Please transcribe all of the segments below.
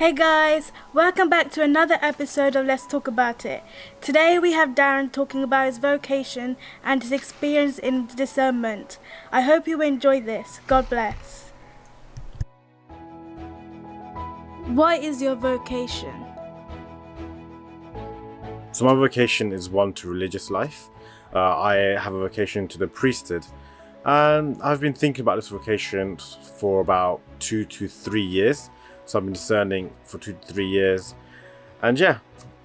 Hey guys, welcome back to another episode of Let's Talk About It. Today we have Darren talking about his vocation and his experience in discernment. I hope you enjoy this. God bless. What is your vocation? So my vocation is one to religious life. I have a vocation to the priesthood, and I've been thinking about this vocation for about 2 to 3 years. So I've been discerning for 2 to 3 years, and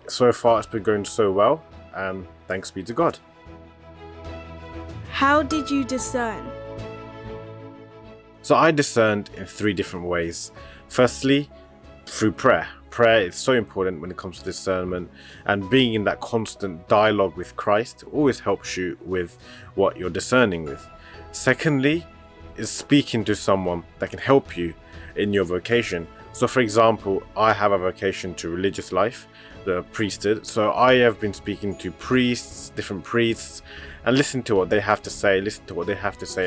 so far it's been going so well, and thanks be to God. How did you discern? So I discerned in 3 different ways. Firstly, through prayer. Prayer is so important when it comes to discernment, and being in that constant dialogue with Christ always helps you with what you're discerning with. Secondly, is speaking to someone that can help you in your vocation. So for example, I have a vocation to religious life, the priesthood. So I have been speaking to priests, different priests, and listen to what they have to say,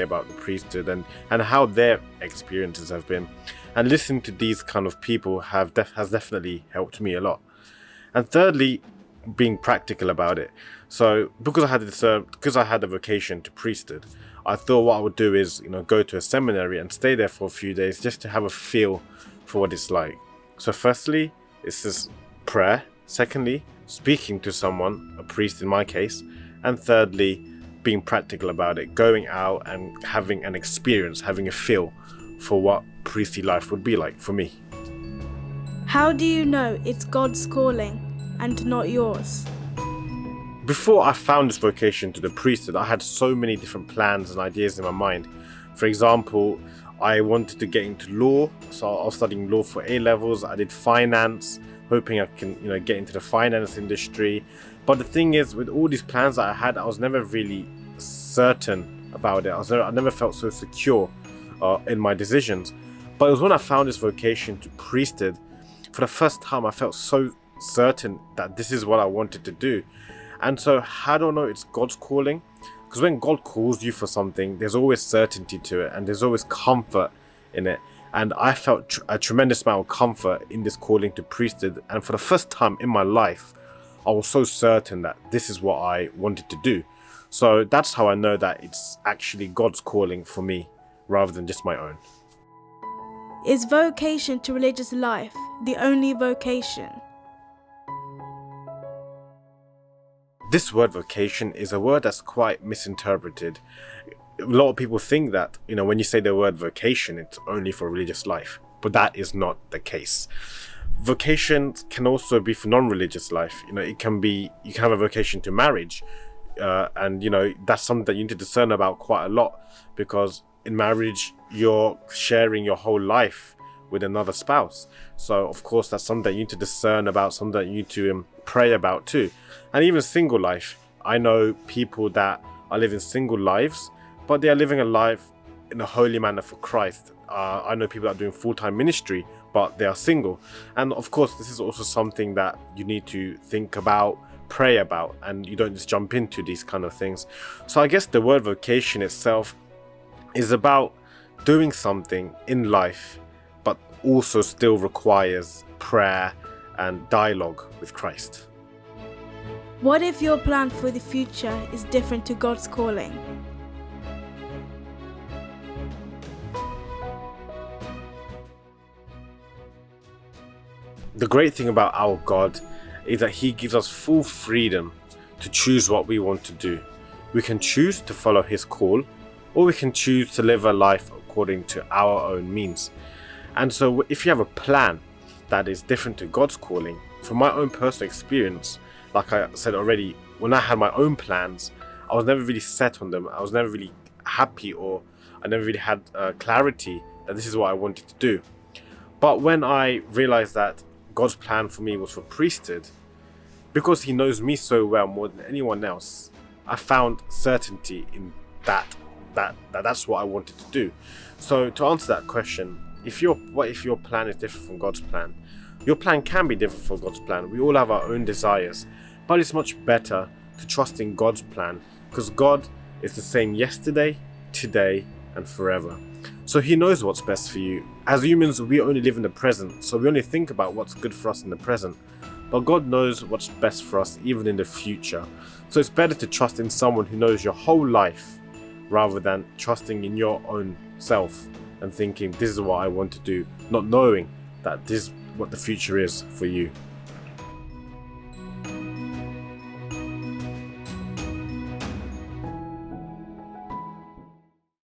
about the priesthood and how their experiences have been. And listening to these kind of people has definitely helped me a lot. And thirdly, being practical about it. So because I had a vocation to priesthood, I thought what I would do is, go to a seminary and stay there for a few days just to have a feel for what it's like. So firstly, it's this prayer. Secondly, speaking to someone, a priest in my case. And thirdly, being practical about it, going out and having an experience, having a feel for what priestly life would be like for me. How do you know it's God's calling and not yours? Before I found this vocation to the priesthood, I had so many different plans and ideas in my mind. For example, I wanted to get into law, so I was studying law for A-levels. I did finance, hoping I can, get into the finance industry. But the thing is, with all these plans that I had, I was never really certain about it. I never felt so secure in my decisions. But it was when I found this vocation to priesthood, for the first time, I felt so certain that this is what I wanted to do. And so, how do I know it's God's calling? Because when God calls you for something, there's always certainty to it, and there's always comfort in it. And I felt a tremendous amount of comfort in this calling to priesthood. And for the first time in my life, I was so certain that this is what I wanted to do. So that's how I know that it's actually God's calling for me, rather than just my own. Is vocation to religious life the only vocation? This word vocation is a word that's quite misinterpreted. A lot of people think that, when you say the word vocation, it's only for religious life, but that is not the case. Vocation can also be for non-religious life. You can have a vocation to marriage, and that's something that you need to discern about quite a lot, because in marriage you're sharing your whole life with another spouse. So of course that's something that you need to discern about, something that you need to pray about too. And even single life, I know people that are living single lives, but they are living a life in a holy manner for Christ. I know people that are doing full-time ministry, but they are single. And of course this is also something that you need to think about, pray about, and you don't just jump into these kind of things. So I guess the word vocation itself is about doing something in life, but also still requires prayer and dialogue with Christ. What if your plan for the future is different to God's calling? The great thing about our God is that He gives us full freedom to choose what we want to do. We can choose to follow His call, or we can choose to live a life according to our own means. And so if you have a plan that is different to God's calling, from my own personal experience, like I said already, when I had my own plans, I was never really set on them. I was never really happy, or I never really had clarity that this is what I wanted to do. But when I realized that God's plan for me was for priesthood, because He knows me so well, more than anyone else, I found certainty in that's what I wanted to do. So to answer that question, what if your plan is different from God's plan? Your plan can be different from God's plan. We all have our own desires, but it's much better to trust in God's plan, because God is the same yesterday, today, and forever. So he knows what's best for you. As humans, we only live in the present, so we only think about what's good for us in the present. But God knows what's best for us even in the future. So it's better to trust in someone who knows your whole life rather than trusting in your own self and thinking this is what I want to do, not knowing that this is what the future is for you.